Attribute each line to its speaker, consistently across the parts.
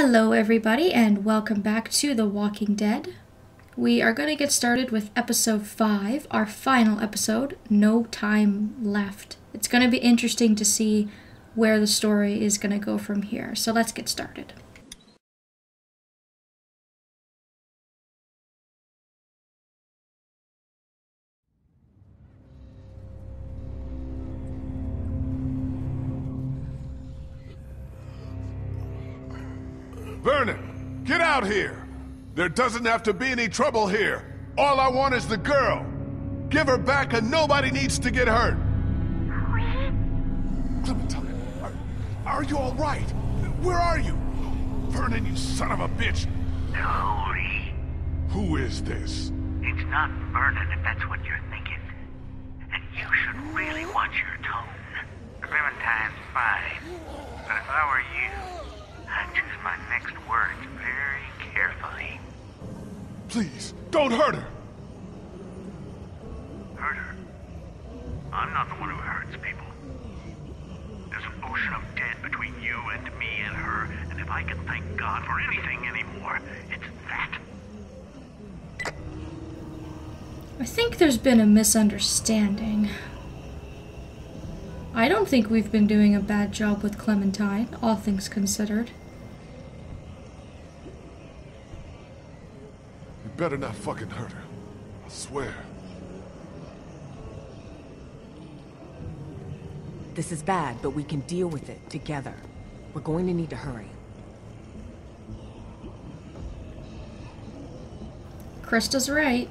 Speaker 1: Hello everybody and welcome back to The Walking Dead. We are going to get started with episode 5, our final episode, No Time Left. It's going to be interesting to see where the story is going to go from here, so let's get started.
Speaker 2: Vernon, get out here! There doesn't have to be any trouble here. All I want is the girl. Give her back and nobody needs to get hurt. Clementine, are you all right? Where are you? Vernon, you son of a bitch.
Speaker 3: No, Lee.
Speaker 2: Who is this?
Speaker 3: It's not Vernon if that's what you're thinking. And you should really watch your tone. Clementine's fine. But if I were you, I'd choose my next words very carefully.
Speaker 2: Please, don't hurt her.
Speaker 3: Hurt her? I'm not the one who hurts people. There's an ocean of dead between you and me and her, and if I can thank God for anything anymore, it's that.
Speaker 1: I think there's been a misunderstanding. I don't think we've been doing a bad job with Clementine, all things considered.
Speaker 2: You better not fucking hurt her. I swear.
Speaker 4: This is bad, but we can deal with it together. We're going to need to hurry.
Speaker 1: Krista's right.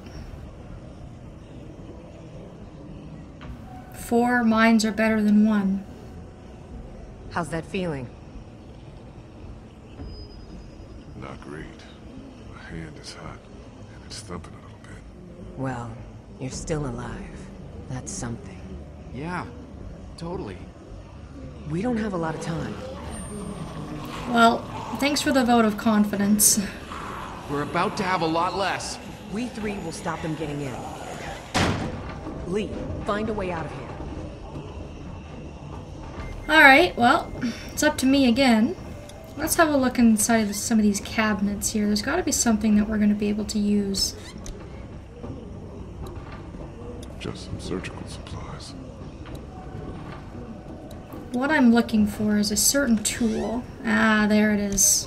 Speaker 1: 4 minds are better than 1.
Speaker 4: How's that feeling?
Speaker 2: Not great. My hand is hot, and it's thumping a little bit.
Speaker 4: Well, you're still alive. That's something.
Speaker 5: Yeah, totally.
Speaker 4: We don't have a lot of time.
Speaker 1: Well, thanks for the vote of confidence.
Speaker 5: We're about to have a lot less.
Speaker 4: We 3 will stop them getting in. Lee, find a way out of here.
Speaker 1: Alright, well, it's up to me again. Let's have a look inside of some of these cabinets here. There's got to be something that we're going to be able to use.
Speaker 2: Just some surgical supplies.
Speaker 1: What I'm looking for is a certain tool. Ah, there it is.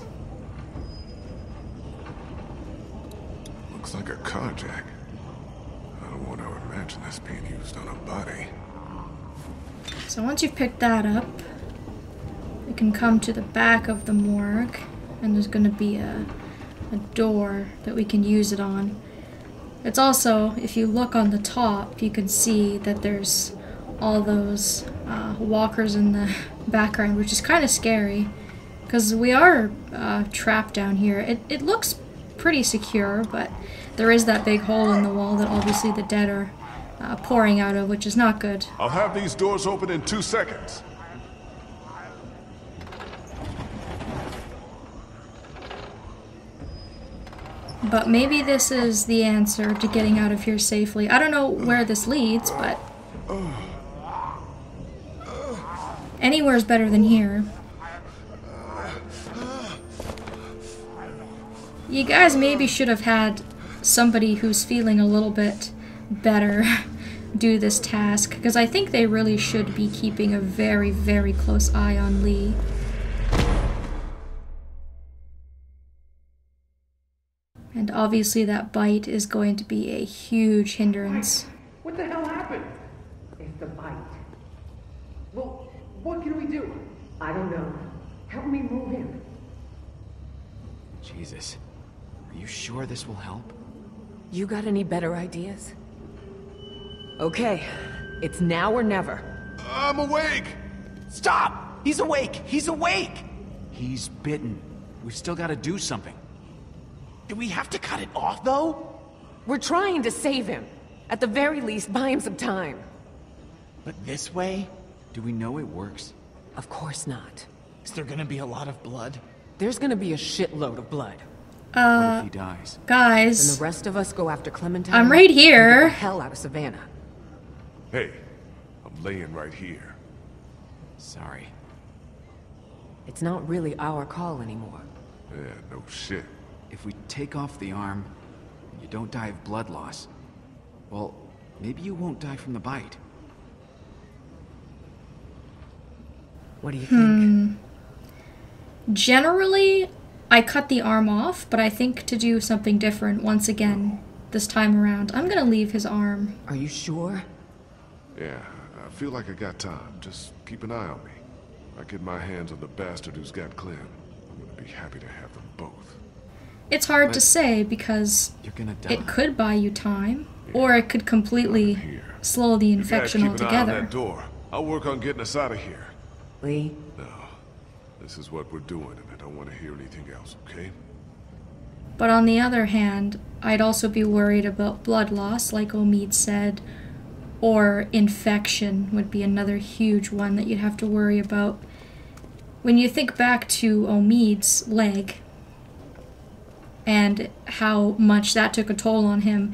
Speaker 2: Looks like a car jack. I don't want to imagine this being used on a body.
Speaker 1: So once you've picked that up, we can come to the back of the morgue, and there's going to be a door that we can use it on. It's also, if you look on the top, you can see that there's all those walkers in the background, which is kind of scary, because we are trapped down here. It looks pretty secure, but there is that big hole in the wall that obviously the dead are pouring out of, which is not good.
Speaker 2: I'll have these doors open in 2 seconds.
Speaker 1: But maybe this is the answer to getting out of here safely. I don't know where this leads, but anywhere's better than here. You guys maybe should have had somebody who's feeling a little bit better do this task, because I think they really should be keeping a very, very close eye on Lee. And obviously that bite is going to be a huge hindrance.
Speaker 6: What the hell happened? It's the bite. Well, what can we do? I don't know. Help me move him.
Speaker 5: Jesus. Are you sure this will help?
Speaker 4: You got any better ideas? Okay, it's now or never.
Speaker 2: I'm awake!
Speaker 5: Stop! He's awake! He's awake! He's bitten. We've still got to do something. Do we have to cut it off, though?
Speaker 4: We're trying to save him. At the very least, buy him some time.
Speaker 5: But this way? Do we know it works?
Speaker 4: Of course not.
Speaker 5: Is there gonna be a lot of blood?
Speaker 4: There's gonna be a shitload of blood.
Speaker 5: What if he dies?
Speaker 4: And
Speaker 1: Guys,
Speaker 4: the rest of us go after Clementine.
Speaker 1: I'm right
Speaker 4: and get
Speaker 1: here.
Speaker 4: the hell out of Savannah.
Speaker 2: Hey, I'm laying right here.
Speaker 5: Sorry.
Speaker 4: It's not really our call anymore.
Speaker 2: Yeah, no shit.
Speaker 5: If we take off the arm, and you don't die of blood loss, well, maybe you won't die from the bite.
Speaker 4: What do you think?
Speaker 1: Generally, I cut the arm off, but I think to do something different once again this time around, I'm gonna leave his arm.
Speaker 4: Are you sure?
Speaker 2: Yeah, I feel like I got time. Just keep an eye on me. I get my hands on the bastard who's got Clem. I'm gonna be happy to have them both.
Speaker 1: It's hard to say because
Speaker 5: You're gonna die.
Speaker 1: it could buy you time, or it could completely slow the
Speaker 2: You guys
Speaker 1: infection
Speaker 2: keep an eye on
Speaker 1: altogether.
Speaker 2: that door. I'll work on getting us out of here.
Speaker 4: Lee?
Speaker 2: No, this is what we're doing, and I don't want to hear anything else, okay?
Speaker 1: But on the other hand, I'd also be worried about blood loss, like Omid said, or infection would be another huge one that you'd have to worry about. When you think back to Omid's leg and how much that took a toll on him,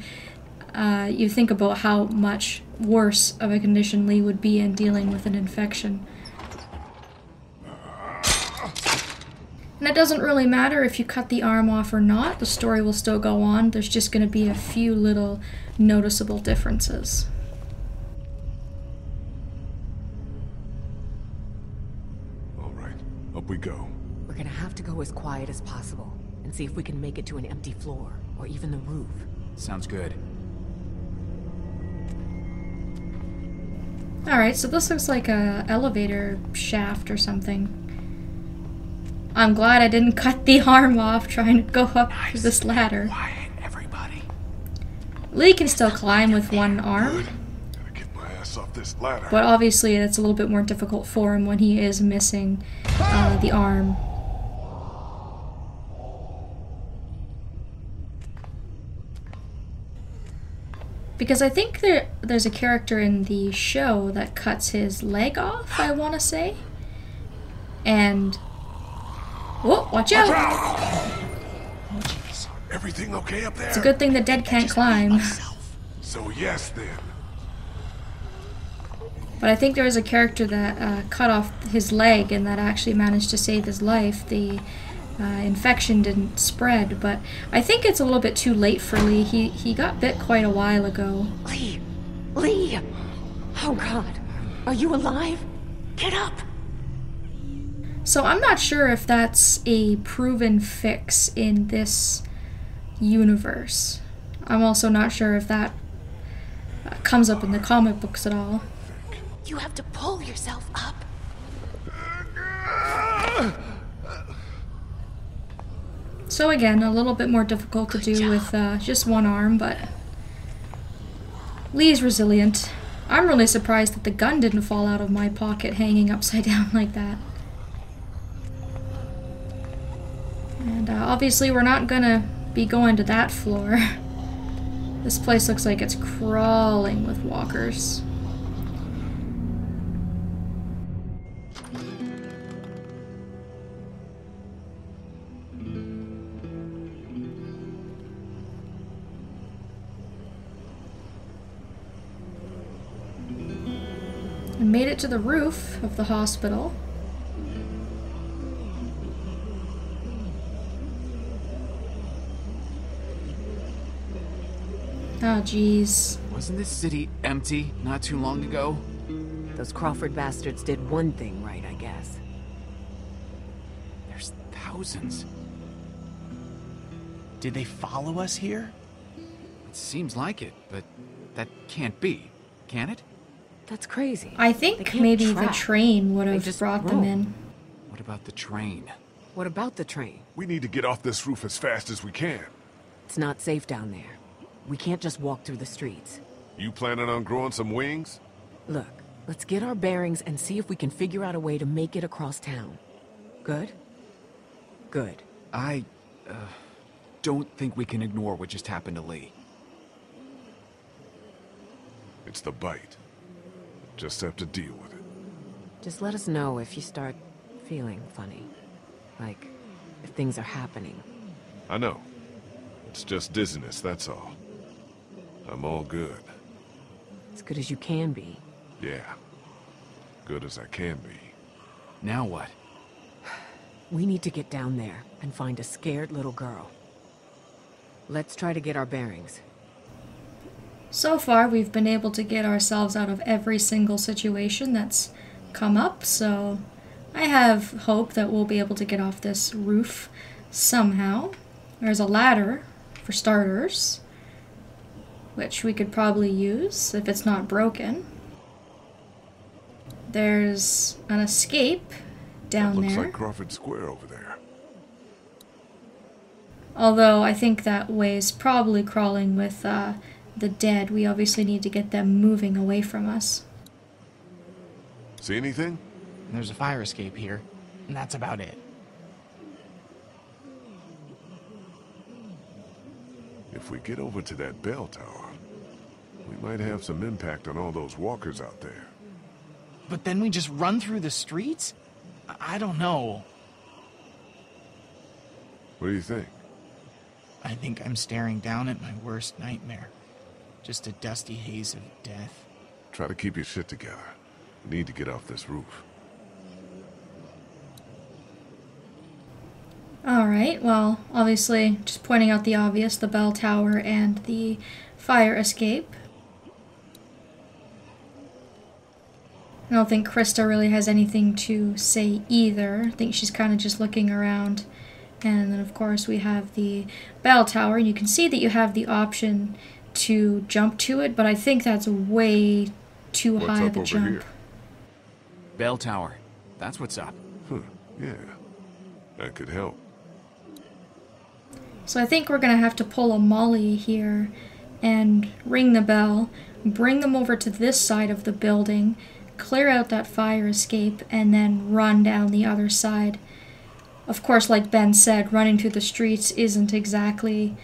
Speaker 1: you think about how much worse of a condition Lee would be in dealing with an infection. And it doesn't really matter if you cut the arm off or not, the story will still go on. There's just going to be a few little noticeable differences.
Speaker 2: All right, up we go.
Speaker 4: We're gonna have to go as quiet as possible and see if we can make it to an empty floor or even the roof.
Speaker 5: Sounds good.
Speaker 1: Alright, so this looks like a elevator shaft or something. I'm glad I didn't cut the arm off trying to go up this ladder.
Speaker 5: Quiet, everybody.
Speaker 1: Lee can still climb with one arm,
Speaker 2: Gotta get my ass off this ladder.
Speaker 1: but obviously it's a little bit more difficult for him when he is missing the arm. Because I think there's a character in the show that cuts his leg off, I want to say. And... whoa, watch out!
Speaker 2: Everything okay up there?
Speaker 1: It's a good thing the dead can't climb.
Speaker 2: So yes, then.
Speaker 1: But I think there was a character that cut off his leg and that actually managed to save his life. The infection didn't spread, but I think it's a little bit too late for Lee. He got bit quite a while ago.
Speaker 4: Lee! Lee! Oh God! Are you alive? Get up!
Speaker 1: So I'm not sure if that's a proven fix in this universe. I'm also not sure if that comes up in the comic books at all.
Speaker 4: You have to pull yourself up.
Speaker 1: So again, a little bit more difficult to do with just one arm, but Lee's resilient. I'm really surprised that the gun didn't fall out of my pocket hanging upside down like that. And obviously we're not gonna be going to that floor. This place looks like it's crawling with walkers. I made it to the roof of the hospital. Oh, jeez.
Speaker 5: Wasn't this city empty not too long ago?
Speaker 4: Those Crawford bastards did one thing right, I guess.
Speaker 5: There's thousands. Did they follow us here? It seems like it, but that can't be, can it?
Speaker 4: That's crazy.
Speaker 1: I
Speaker 4: They
Speaker 1: think
Speaker 4: can't
Speaker 1: maybe the
Speaker 4: track.
Speaker 1: train would
Speaker 4: They
Speaker 1: have
Speaker 4: just
Speaker 1: brought them
Speaker 4: roam.
Speaker 1: in.
Speaker 5: What about the train?
Speaker 4: What about the train?
Speaker 2: We need to get off this roof as fast as we can.
Speaker 4: It's not safe down there. We can't just walk through the streets.
Speaker 2: You planning on growing some wings?
Speaker 4: Look, let's get our bearings and see if we can figure out a way to make it across town. Good? Good.
Speaker 5: I, don't think we can ignore what just happened to Lee.
Speaker 2: It's the bite. Just have to deal with it.
Speaker 4: Just let us know if you start feeling funny. Like, if things are happening.
Speaker 2: I know. It's just dizziness, that's all. I'm all good.
Speaker 4: As good as you can be.
Speaker 2: Yeah. Good as I can be.
Speaker 5: Now what?
Speaker 4: We need to get down there and find a scared little girl. Let's try to get our bearings.
Speaker 1: So far, we've been able to get ourselves out of every single situation that's come up, so I have hope that we'll be able to get off this roof somehow. There's a ladder, for starters, which we could probably use if it's not broken. There's an escape down
Speaker 2: Looks
Speaker 1: there.
Speaker 2: like Crawford Square over there.
Speaker 1: Although I think that way's probably crawling with the dead. We obviously need to get them moving away from us.
Speaker 2: See anything?
Speaker 7: There's a fire escape here, and that's about it.
Speaker 2: If we get over to that bell tower, we might have some impact on all those walkers out there.
Speaker 7: But then we just run through the streets? I don't know.
Speaker 2: What do you think?
Speaker 7: I think I'm staring down at my worst nightmare. Just a dusty haze of death.
Speaker 2: Try to keep your shit together. We need to get off this roof.
Speaker 1: Alright, well, obviously, just pointing out the obvious, the bell tower and the fire escape. I don't think Krista really has anything to say either. I think she's kind of just looking around. And then, of course, we have the bell tower, and you can see that you have the option to jump to it, but I think that's way too high of a jump.
Speaker 2: Here?
Speaker 5: Bell tower. That's what's up.
Speaker 2: Huh, yeah. That could help.
Speaker 1: So I think we're going to have to pull a Molly here and ring the bell, bring them over to this side of the building, clear out that fire escape, and then run down the other side. Of course, like Ben said, running through the streets isn't exactly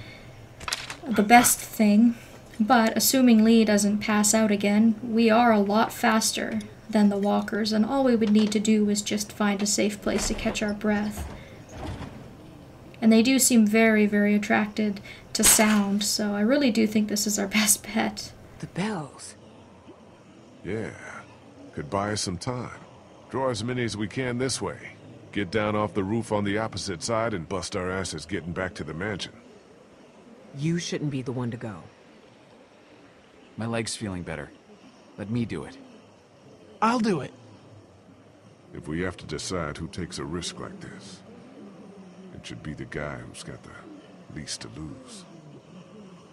Speaker 1: the best thing, but assuming Lee doesn't pass out again, we are a lot faster than the walkers, and all we would need to do is just find a safe place to catch our breath. And they do seem very, very attracted to sound, so I really do think this is our best bet.
Speaker 4: The bells.
Speaker 2: Yeah. Could buy us some time. Draw as many as we can this way. Get down off the roof on the opposite side and bust our asses getting back to the mansion.
Speaker 4: You shouldn't be the one to go.
Speaker 5: My leg's feeling better. Let me do it.
Speaker 7: I'll do it.
Speaker 2: If we have to decide who takes a risk like this, it should be the guy who's got the least to lose.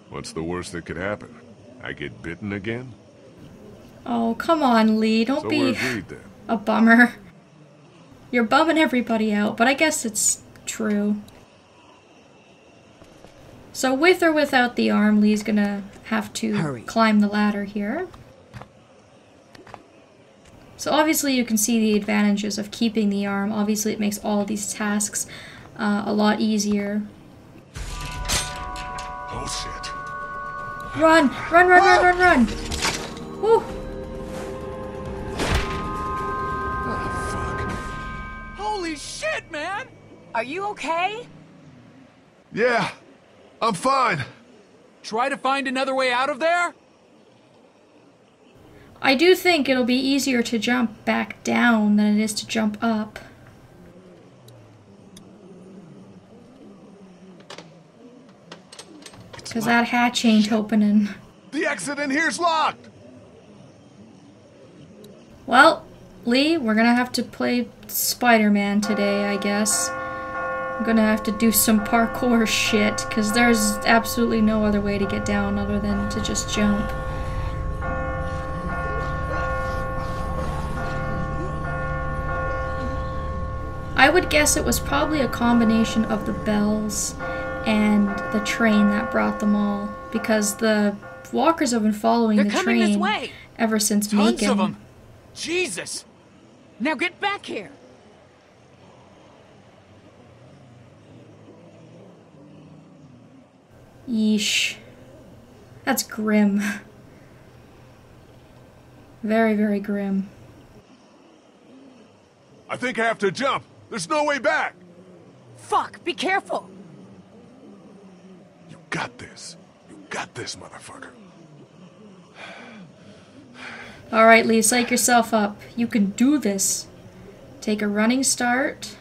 Speaker 2: What's the worst that could happen? I get bitten again?
Speaker 1: Oh, come on, Lee. Don't
Speaker 2: So
Speaker 1: be
Speaker 2: we're agreed then.
Speaker 1: a bummer. You're bumming everybody out, but I guess it's true. So with or without the arm, Lee's gonna have to climb the ladder here. So obviously you can see the advantages of keeping the arm. Obviously it makes all these tasks a lot easier.
Speaker 2: Oh shit.
Speaker 1: Run! Run, run, run, run, run! Woo!
Speaker 5: Holy shit, man! Are you okay?
Speaker 2: Yeah, I'm fine.
Speaker 5: Try to find another way out of there?
Speaker 1: I do think it'll be easier to jump back down than it is to jump up. Because that hatch ain't opening.
Speaker 2: The exit in here's locked.
Speaker 1: Well, Lee, we're gonna have to play Spider-Man today, I guess. I'm gonna have to do some parkour shit, because there's absolutely no other way to get down other than to just jump. I would guess it was probably a combination of the bells and the train that brought them all, because the walkers have been following the train ever since
Speaker 5: Tons
Speaker 1: Macon.
Speaker 5: of them! Jesus!
Speaker 4: Now get back here!
Speaker 1: Yeesh. That's grim. Very, very grim.
Speaker 2: I think I have to jump. There's no way back.
Speaker 4: Fuck! Be careful!
Speaker 2: You got this. You got this, motherfucker.
Speaker 1: Alright, Lee, psych yourself up. You can do this. Take a running start.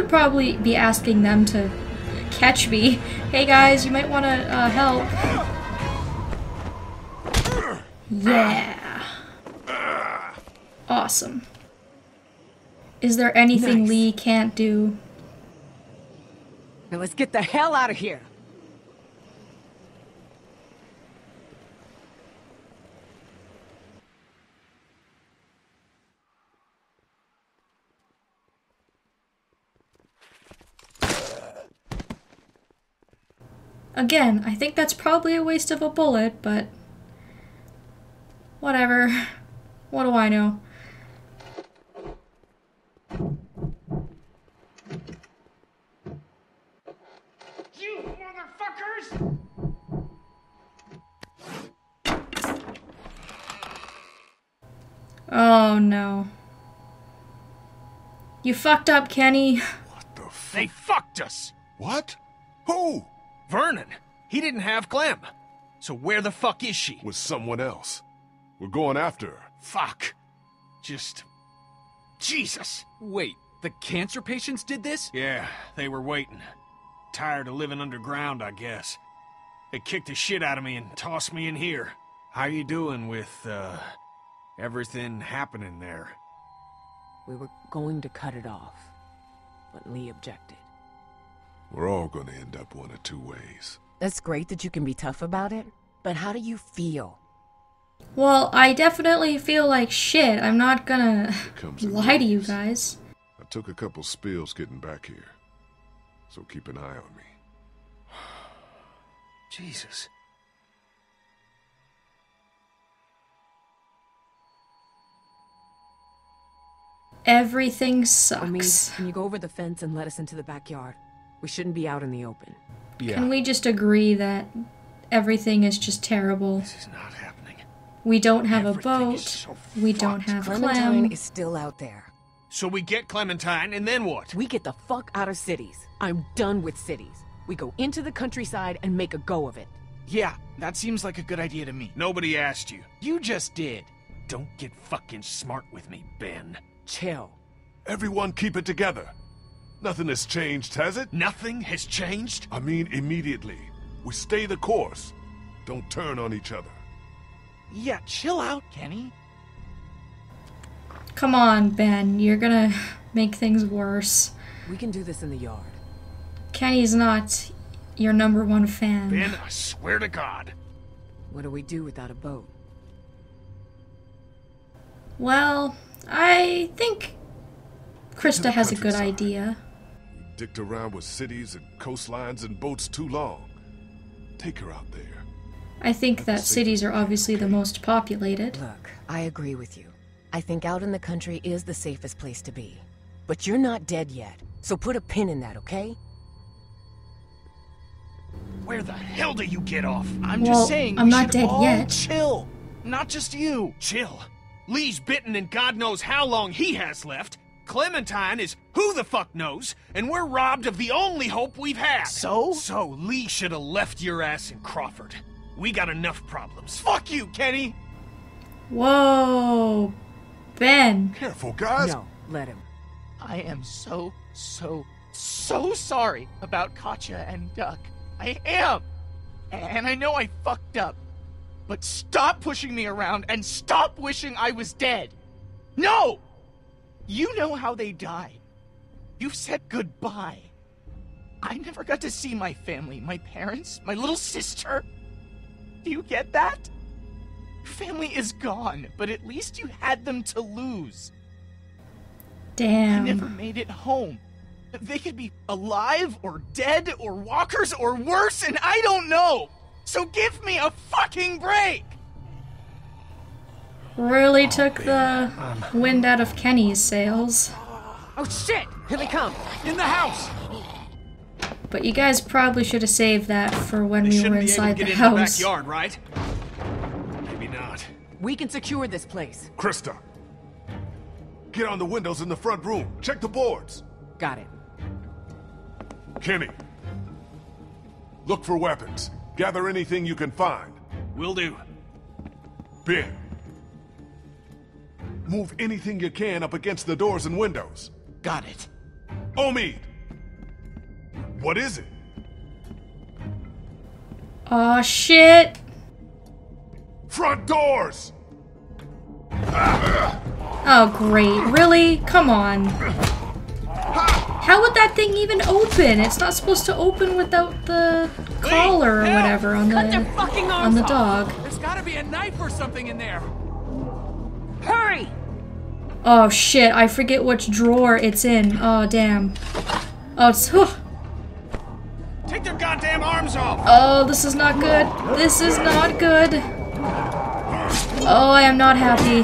Speaker 1: would probably be asking them to catch me. Hey guys, you might want to help. Yeah. Awesome. Is there anything
Speaker 4: Nice.
Speaker 1: Lee can't do?
Speaker 4: Now let's get the hell out of here.
Speaker 1: Again, I think that's probably a waste of a bullet, but whatever. What do I know?
Speaker 5: You motherfuckers!
Speaker 1: Oh no. You fucked up, Kenny.
Speaker 2: What the
Speaker 5: They fucked us!
Speaker 2: What? Who?
Speaker 5: Vernon! He didn't have Clem. So where the fuck is she?
Speaker 2: With someone else. We're going after her.
Speaker 5: Fuck. Just... Jesus!
Speaker 8: Wait, the cancer patients did this?
Speaker 5: Yeah, they were waiting. Tired of living underground, I guess. They kicked the shit out of me and tossed me in here. How you doing with, everything happening there?
Speaker 4: We were going to cut it off, but Lee objected.
Speaker 2: We're all gonna end up one of two ways.
Speaker 4: That's great that you can be tough about it, but how do you feel?
Speaker 1: Well, I definitely feel like shit. I'm not gonna
Speaker 2: Comes in
Speaker 1: lie to you
Speaker 2: waves.
Speaker 1: guys.
Speaker 2: I took a couple spills getting back here. So keep an eye on me.
Speaker 5: Jesus.
Speaker 1: Everything
Speaker 4: I mean,
Speaker 1: sucks.
Speaker 4: can you go over the fence and let us into the backyard? We shouldn't be out in the open.
Speaker 1: Can we just agree that everything is just terrible?
Speaker 5: This is not happening.
Speaker 1: We don't have
Speaker 5: Everything
Speaker 1: a
Speaker 5: is
Speaker 1: boat.
Speaker 5: so
Speaker 1: We don't
Speaker 5: fucked.
Speaker 1: have
Speaker 4: Clementine
Speaker 1: Clem.
Speaker 4: is still out there.
Speaker 5: So we get Clementine, and then what?
Speaker 4: We get the fuck out of cities. I'm done with cities. We go into the countryside and make a go of it.
Speaker 7: Yeah, that seems like a good idea to me.
Speaker 5: Nobody asked you.
Speaker 7: You just did.
Speaker 5: Don't get fucking smart with me, Ben.
Speaker 4: Chill.
Speaker 2: Everyone keep it together. Nothing has changed, has it?
Speaker 5: Nothing has changed?
Speaker 2: I mean, immediately. We stay the course. Don't turn on each other.
Speaker 7: Yeah, chill out, Kenny.
Speaker 1: Come on, Ben. You're gonna make things worse.
Speaker 4: We can do this in the yard.
Speaker 1: Kenny's not your #1 fan.
Speaker 5: Ben, I swear to God.
Speaker 4: What do we do without a boat?
Speaker 1: Well, I think Krista has a good
Speaker 2: Countryside.
Speaker 1: idea.
Speaker 2: We dicked around with cities and coastlines and boats too long. Take her out there.
Speaker 1: I think that cities are obviously the most populated.
Speaker 4: Look, I agree with you. I think out in the country is the safest place to be. But you're not dead yet, so put a pin in that, okay?
Speaker 5: Where the hell do you get off?
Speaker 7: I'm
Speaker 1: Well,
Speaker 7: just saying
Speaker 1: I'm
Speaker 7: we
Speaker 1: not
Speaker 7: should
Speaker 1: dead
Speaker 7: all
Speaker 1: yet.
Speaker 7: chill. Not just you.
Speaker 5: Chill. Lee's bitten and God knows how long he has left. Clementine is who the fuck knows, and we're robbed of the only hope we've had.
Speaker 7: So?
Speaker 5: So Lee should have left your ass in Crawford. We got enough problems.
Speaker 7: Fuck you, Kenny.
Speaker 1: Whoa, Ben.
Speaker 2: Careful, guys.
Speaker 4: No, let him.
Speaker 7: I am so sorry about Katja and Duck. I am. And I know I fucked up. But stop pushing me around and stop wishing I was dead. No! You know how they die. You've said goodbye. I never got to see my family, my parents, my little sister. Do you get that? Your family is gone, but at least you had them to lose. I never
Speaker 1: Damn.
Speaker 7: made it home. They could be alive or dead or walkers or worse, and I don't know. So give me a fucking break.
Speaker 1: Really took the wind out of Kenny's sails.
Speaker 4: Oh shit! Here they come!
Speaker 5: In the house!
Speaker 1: But you guys probably should have saved that for when
Speaker 5: They
Speaker 1: we
Speaker 5: shouldn't
Speaker 1: were
Speaker 5: be able to
Speaker 1: inside
Speaker 5: get
Speaker 1: the
Speaker 5: into the
Speaker 1: house.
Speaker 5: backyard, right? Maybe not.
Speaker 4: We can secure this place.
Speaker 2: Krista, get on the windows in the front room. Check the boards.
Speaker 4: Got it.
Speaker 2: Kenny, look for weapons. Gather anything you can find.
Speaker 5: Will do.
Speaker 2: Ben, move anything you can up against the doors and windows.
Speaker 7: Got it.
Speaker 2: Omid, What is it?
Speaker 1: Aw, shit.
Speaker 2: Front doors!
Speaker 1: Oh, great. Really? Come on. How would that thing even open? It's not supposed to open without the collar or whatever on the dog.
Speaker 8: There's gotta be a knife or something in there.
Speaker 7: Hurry!
Speaker 1: Oh shit, I forget which drawer it's in. Oh damn. Oh, it's...
Speaker 5: Take their goddamn arms off!
Speaker 1: Oh, this is not good. This is not good. Oh, I am not happy.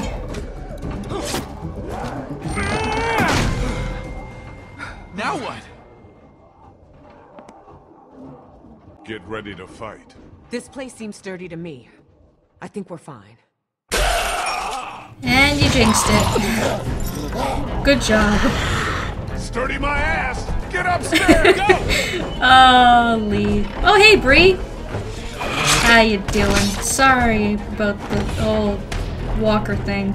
Speaker 8: Now what?
Speaker 2: Get ready to fight.
Speaker 4: This place seems sturdy to me. I think we're fine.
Speaker 1: And you jinxed it. Good job.
Speaker 2: Sturdy my ass! Get upstairs! Go!
Speaker 1: Oh, Lee. Oh, hey, Bree. How you doing? Sorry about the old walker thing.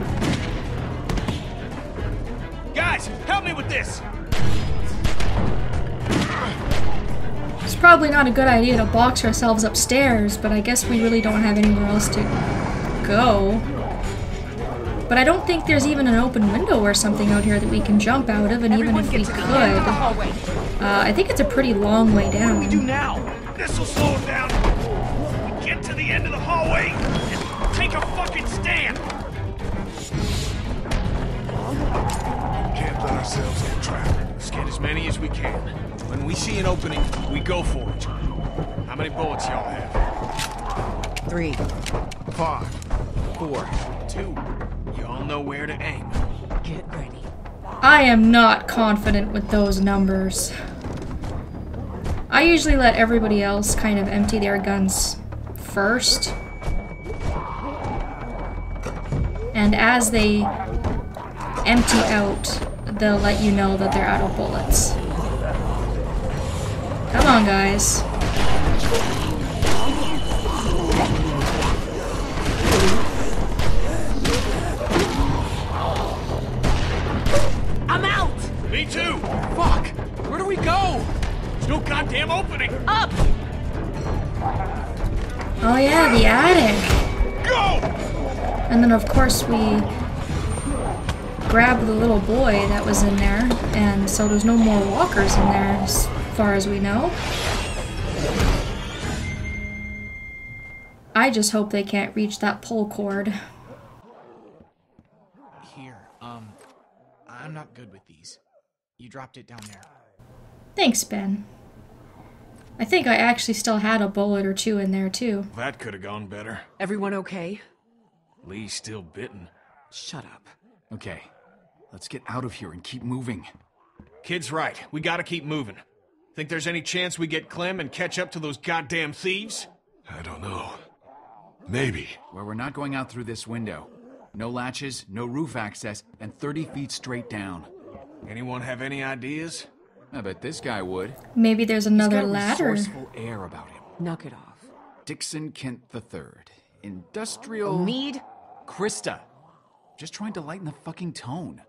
Speaker 5: Guys, help me with this!
Speaker 1: It's probably not a good idea to box ourselves upstairs, but I guess we really don't have anywhere else to go. But I don't think there's even an open window or something out here that we can jump out of, and even if we could, I think it's a pretty long way down.
Speaker 5: What do we do now? This'll slow him down. Get to the end of the hallway and take a fucking stand.
Speaker 2: Can't let ourselves get trapped.
Speaker 5: Let's get as many as we can. When we see an opening, we go for it. How many bullets y'all have?
Speaker 4: 3.
Speaker 5: 5. 4. 2. You all know where to aim.
Speaker 4: Get ready.
Speaker 1: I am not confident with those numbers. I usually let everybody else kind of empty their guns first. And as they empty out, they'll let you know that they're out of bullets. Come on, guys.
Speaker 7: I'm out!
Speaker 5: Me too!
Speaker 8: Fuck! Where do we go?
Speaker 5: There's no goddamn opening!
Speaker 7: Up!
Speaker 1: Oh yeah, the attic.
Speaker 5: Go!
Speaker 1: And then of course we grabbed the little boy that was in there, and so there's no more walkers in there as far as we know. I just hope they can't reach that pull cord.
Speaker 7: Here, I'm not good with these. You dropped it down there.
Speaker 1: Thanks, Ben. I think I actually still had a bullet or two in there too.
Speaker 5: That could have gone better.
Speaker 4: Everyone okay?
Speaker 5: Lee's still bitten.
Speaker 8: Shut up. Okay, let's get out of here and keep moving.
Speaker 5: Kid's right. We gotta keep moving. Think there's any chance we get Clem and catch up to those goddamn thieves?
Speaker 2: I don't know. Maybe.
Speaker 8: Where we're not going out through this window. No latches, no roof access, and 30 feet straight down.
Speaker 5: Anyone have any ideas?
Speaker 8: I bet this guy would.
Speaker 1: Maybe there's another
Speaker 8: He's got a
Speaker 1: ladder.
Speaker 8: resourceful air about him.
Speaker 4: Knock it off.
Speaker 8: Dixon Kent III. Industrial...
Speaker 4: Mead?
Speaker 8: Krista. Just trying to lighten the fucking tone.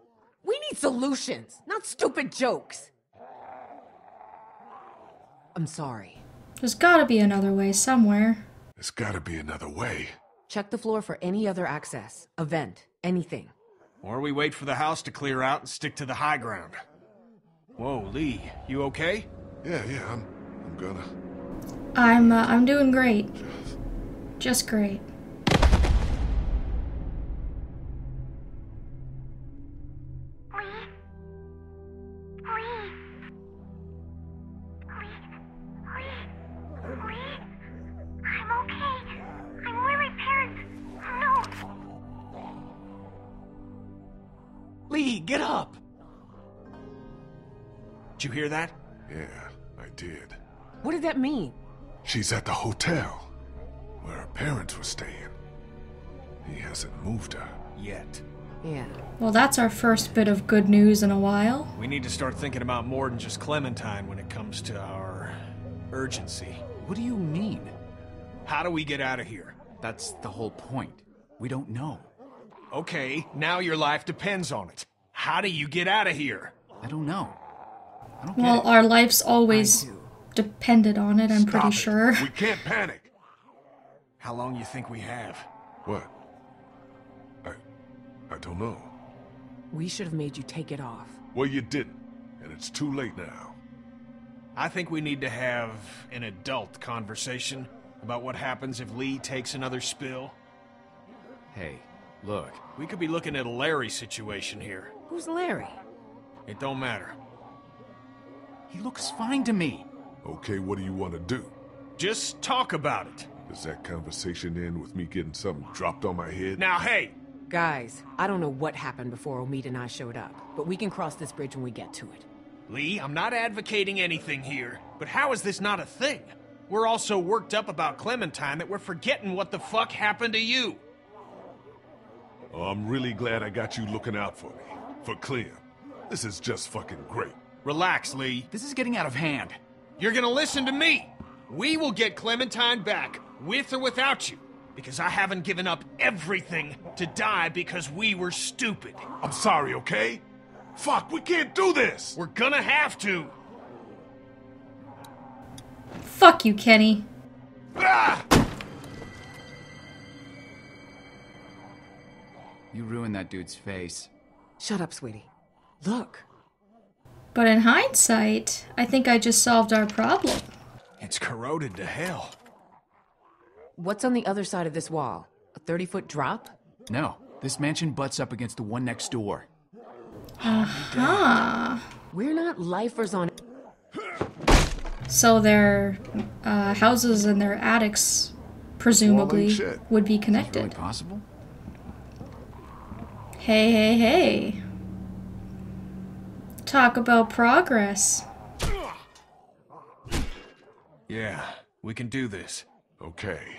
Speaker 4: We need solutions, not stupid jokes. I'm sorry.
Speaker 1: There's gotta be another way somewhere.
Speaker 2: There's gotta be another way.
Speaker 4: Check the floor for any other access. A vent. Anything.
Speaker 5: Or we wait for the house to clear out and stick to the high ground. Whoa, Lee, you okay?
Speaker 2: Yeah, I'm gonna...
Speaker 1: I'm doing great. Just great.
Speaker 7: Lee, get up!
Speaker 5: Did you hear that?
Speaker 2: Yeah, I did.
Speaker 4: What did that mean?
Speaker 2: She's at the hotel, where her parents were staying. He hasn't moved her.
Speaker 5: Yet.
Speaker 4: Yeah.
Speaker 1: Well, that's our first bit of good news in a while.
Speaker 5: We need to start thinking about more than just Clementine when it comes to our urgency.
Speaker 8: What do you mean?
Speaker 5: How do we get out of here?
Speaker 8: That's the whole point. We don't know.
Speaker 5: Okay, now your life depends on it. How do you get out of here?
Speaker 8: I don't know. I don't
Speaker 1: Well,
Speaker 8: get it.
Speaker 1: our life's always depended on it, I'm pretty sure.
Speaker 2: We can't panic.
Speaker 5: How long you think we have?
Speaker 2: What? I don't know.
Speaker 4: We should have made you take it off.
Speaker 2: Well, you didn't, and it's too late now.
Speaker 5: I think we need to have an adult conversation about what happens if Lee takes another spill.
Speaker 8: Hey, look.
Speaker 5: We could be looking at a Larry situation here.
Speaker 4: Who's Larry?
Speaker 5: It don't matter.
Speaker 8: He looks fine to me.
Speaker 2: Okay, what do you want to do?
Speaker 5: Just talk about it.
Speaker 2: Does that conversation end with me getting something dropped on my head?
Speaker 5: Now, hey!
Speaker 4: Guys, I don't know what happened before Omid and I showed up, but we can cross this bridge when we get to it.
Speaker 5: Lee, I'm not advocating anything here, but how is this not a thing? We're all so worked up about Clementine that we're forgetting what the fuck happened to you.
Speaker 2: Oh, I'm really glad I got you looking out for me. For Clem. This is just fucking great.
Speaker 5: Relax, Lee.
Speaker 8: This is getting out of hand.
Speaker 5: You're gonna listen to me. We will get Clementine back, with or without you. Because I haven't given up everything to die because we were stupid.
Speaker 2: I'm sorry, okay? Fuck, we can't do this!
Speaker 5: We're gonna have to.
Speaker 1: Fuck you, Kenny.
Speaker 2: Ah!
Speaker 8: You ruined that dude's face.
Speaker 4: Shut up, sweetie. Look.
Speaker 1: But in hindsight, I think I just solved our problem.
Speaker 5: It's corroded to hell.
Speaker 4: What's on the other side of this wall? A 30-foot drop?
Speaker 8: No, this mansion butts up against the one next door.
Speaker 4: We're not lifers on...
Speaker 1: So their houses and their attics, presumably,
Speaker 2: shit.
Speaker 1: would be
Speaker 8: Is this really
Speaker 1: connected.
Speaker 8: possible?
Speaker 1: Hey, hey, hey. Talk about progress.
Speaker 5: Yeah, we can do this.
Speaker 2: Okay.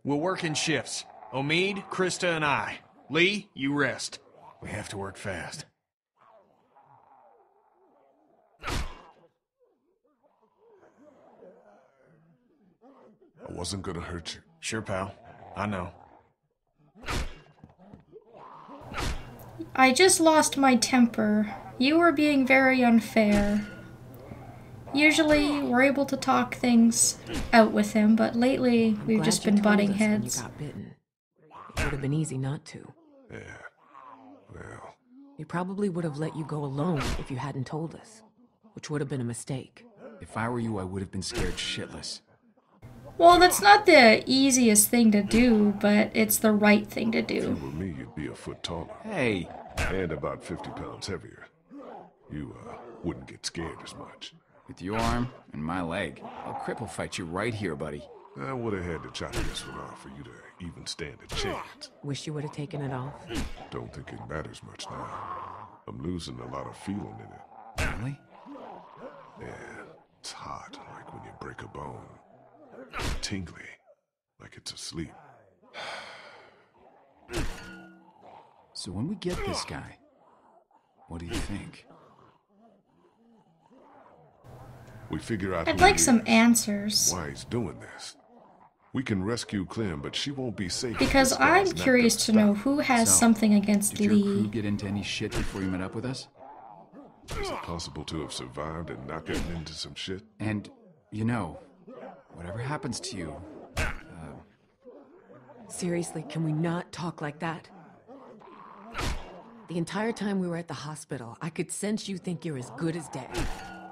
Speaker 5: We'll work in shifts. Omid, Krista, and I. Lee, you rest. We have to work fast.
Speaker 2: I wasn't gonna hurt you.
Speaker 5: Sure, pal. I know.
Speaker 1: I just lost my temper. You were being very unfair. Usually, we're able to talk things out with him, but lately, we've
Speaker 4: Glad
Speaker 1: just
Speaker 4: you
Speaker 1: been
Speaker 4: told
Speaker 1: butting
Speaker 4: us when
Speaker 1: heads.
Speaker 4: You got bitten. It would have been easy not to.
Speaker 2: Yeah. Well,
Speaker 4: We probably would have let you go alone if you hadn't told us, which would have been a mistake.
Speaker 8: If I were you, I would have been scared shitless.
Speaker 1: Well, that's not the easiest thing to do, but it's the right thing to
Speaker 2: if you
Speaker 1: do.
Speaker 2: were me, you'd be a foot taller.
Speaker 8: Hey,
Speaker 2: And about 50 pounds heavier. You, wouldn't get scared as much.
Speaker 8: with your arm and my leg, I'll cripple fight you right here, buddy.
Speaker 2: I would have had to chop this one off for you to even stand a chance.
Speaker 4: Wish you would have taken it off.
Speaker 2: Don't think it matters much now. I'm losing a lot of feeling in it.
Speaker 8: Really?
Speaker 2: Yeah, it's hot, like when you break a bone. Tingly, like it's asleep.
Speaker 8: So when we get this guy, what do you think?
Speaker 2: We figure out
Speaker 1: I'd
Speaker 2: who
Speaker 1: like
Speaker 2: he
Speaker 1: some
Speaker 2: is,
Speaker 1: answers.
Speaker 2: why he's doing this. We can rescue Clem, but she won't be safe. if
Speaker 1: Because
Speaker 2: this guy's
Speaker 1: I'm
Speaker 2: not
Speaker 1: curious
Speaker 2: gonna
Speaker 1: to know
Speaker 2: stop.
Speaker 1: who has
Speaker 8: So,
Speaker 1: something against
Speaker 8: Did your crew
Speaker 1: Lee.
Speaker 8: get into any shit before you met up with us?
Speaker 2: Is it possible to have survived and not gotten into some shit?
Speaker 8: And, you know, whatever happens to you,
Speaker 4: Seriously, can we not talk like that? The entire time we were at the hospital, I could sense you think you're as good as dead.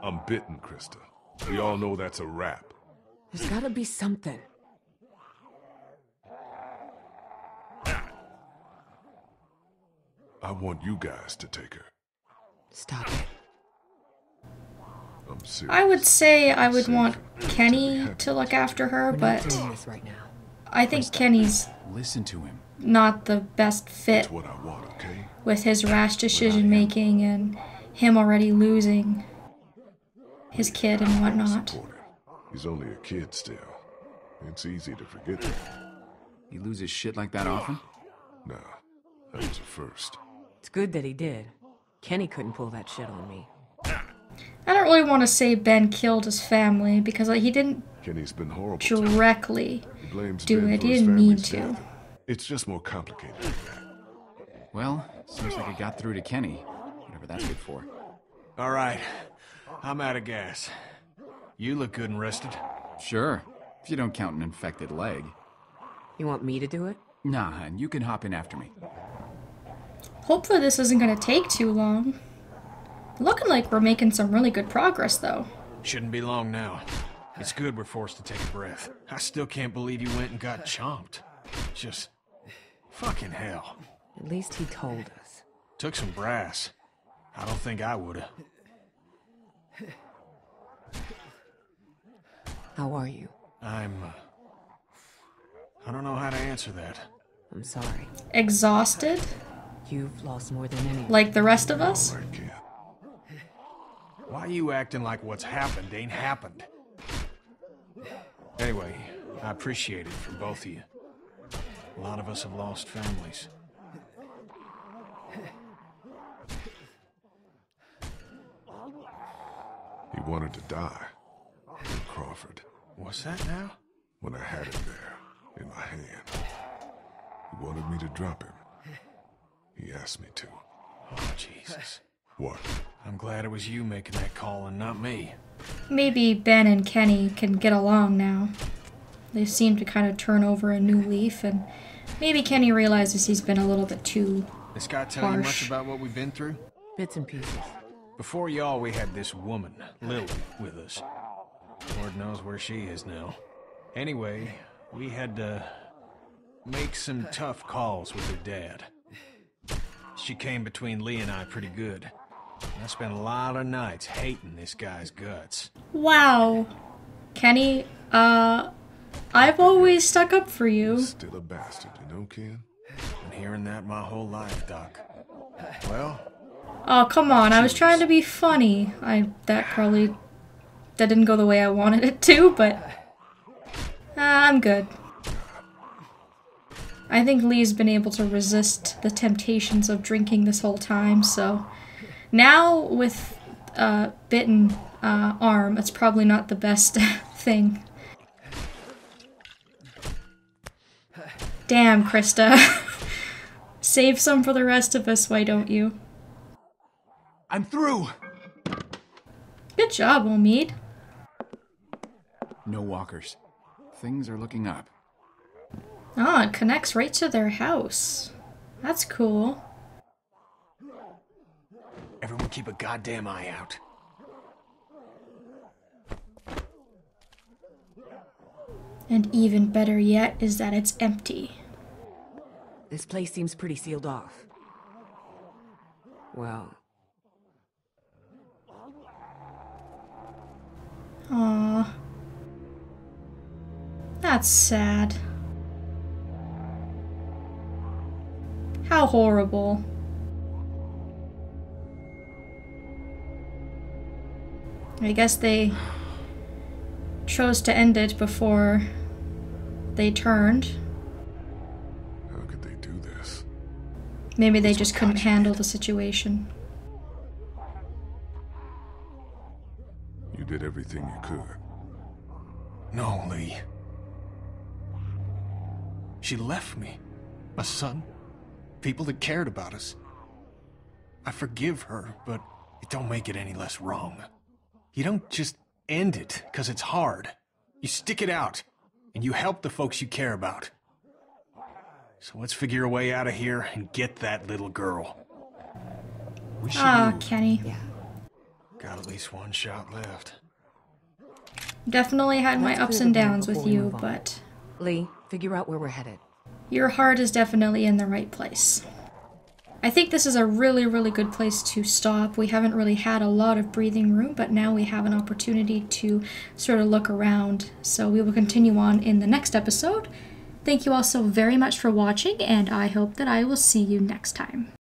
Speaker 2: I'm bitten, Krista. We all know that's a wrap.
Speaker 4: There's gotta be something.
Speaker 2: I want you guys to take her.
Speaker 4: Stop it.
Speaker 2: I'm serious.
Speaker 1: I would say I would
Speaker 2: Safe
Speaker 1: want
Speaker 2: until
Speaker 1: Kenny
Speaker 2: we
Speaker 1: to look after her,
Speaker 4: We're
Speaker 1: but
Speaker 4: not doing this right now.
Speaker 1: I think Kenny's
Speaker 8: listen to him.
Speaker 1: not the best fit
Speaker 2: That's what I want, okay?
Speaker 1: with his rash decision making and him already losing his kid and whatnot.
Speaker 2: Support him. He's only a kid still. It's easy to forget that.
Speaker 8: He loses shit like that often?
Speaker 2: Nah, that was a first.
Speaker 4: It's good that he did. Kenny couldn't pull that shit on me.
Speaker 1: I don't really want to say Ben killed his family because he didn't
Speaker 2: Kenny's been horrible to him.
Speaker 1: directly
Speaker 2: He blames
Speaker 1: do
Speaker 2: Ben
Speaker 1: it.
Speaker 2: for
Speaker 1: He
Speaker 2: his
Speaker 1: didn't mean
Speaker 2: family's
Speaker 1: to.
Speaker 2: death. It's just more complicated than that.
Speaker 8: Well, seems like it got through to Kenny. Whatever that's good for.
Speaker 5: All right. I'm out of gas. You look good and rested.
Speaker 8: Sure, if you don't count an infected leg.
Speaker 4: You want me to do it?
Speaker 8: Nah, hun, you can hop in after me.
Speaker 1: Hopefully this isn't gonna take too long. Looking like we're making some really good progress, though.
Speaker 5: Shouldn't be long now. It's good we're forced to take a breath. I still can't believe you went and got chomped. Just... fucking hell.
Speaker 4: At least he told us.
Speaker 5: Took some brass. I don't think I would've.
Speaker 4: How are you?
Speaker 5: I don't know how to answer that.
Speaker 4: I'm sorry.
Speaker 1: Exhausted?
Speaker 4: You've lost more than anyone.
Speaker 1: Like the rest of us?
Speaker 2: All right, kid.
Speaker 5: Why are you acting like what's happened ain't happened? Anyway, I appreciate it from both of you. A lot of us have lost families.
Speaker 2: He wanted to die. In Crawford.
Speaker 5: What's that now?
Speaker 2: When I had him there, in my hand. He wanted me to drop him. He asked me to.
Speaker 5: Oh, Jesus.
Speaker 2: What?
Speaker 5: I'm glad it was you making that call and not me.
Speaker 1: Maybe Ben and Kenny can get along now. They seem to kind of turn over a new leaf, and maybe Kenny realizes he's been a little bit too
Speaker 5: This guy tell you much
Speaker 1: harsh.
Speaker 5: about what we've been through?
Speaker 4: Bits and pieces.
Speaker 5: Before y'all, we had this woman, Lily, with us. Lord knows where she is now. Anyway, we had to make some tough calls with her dad. She came between Lee and I pretty good. I spent a lot of nights hating this guy's guts.
Speaker 1: Wow. Kenny, I've always stuck up for you.
Speaker 2: Still a bastard, you know, Ken?
Speaker 5: Been hearing that my whole life, Doc. Well,
Speaker 1: Oh, come on. I was trying to be funny. That didn't go the way I wanted it to, but I'm good. I think Lee's been able to resist the temptations of drinking this whole time, so now with a bitten arm, it's probably not the best thing. Damn, Krista. Save some for the rest of us, why don't you?
Speaker 8: I'm through!
Speaker 1: Good job, Omid.
Speaker 8: No walkers. Things are looking up.
Speaker 1: Oh, it connects right to their house. That's cool.
Speaker 5: everyone keep a goddamn eye out.
Speaker 1: And even better yet is that it's empty.
Speaker 4: This place seems pretty sealed off. Well,
Speaker 1: Aww. That's sad. How horrible. I guess they chose to end it before they turned.
Speaker 2: How could they do this?
Speaker 1: Maybe they just couldn't handle the situation.
Speaker 2: You did everything you could.
Speaker 5: No, Lee. She left me. A son. People that cared about us. I forgive her, but it don't make it any less wrong. You don't just end it because it's hard. You stick it out, and you help the folks you care about. So let's figure a way out of here and get that little girl. We should move.
Speaker 1: Kenny.
Speaker 4: yeah.
Speaker 5: Got at least one shot left.
Speaker 1: Definitely had my
Speaker 4: Let's
Speaker 1: ups
Speaker 4: clear
Speaker 1: and
Speaker 4: the room
Speaker 1: downs with
Speaker 4: before we
Speaker 1: you,
Speaker 4: move on.
Speaker 1: but
Speaker 4: Lee, figure out where we're headed.
Speaker 1: your heart is definitely in the right place. I think this is a really, really good place to stop. We haven't really had a lot of breathing room, but now we have an opportunity to sort of look around. So we will continue on in the next episode. Thank you all so very much for watching, and I hope that I will see you next time.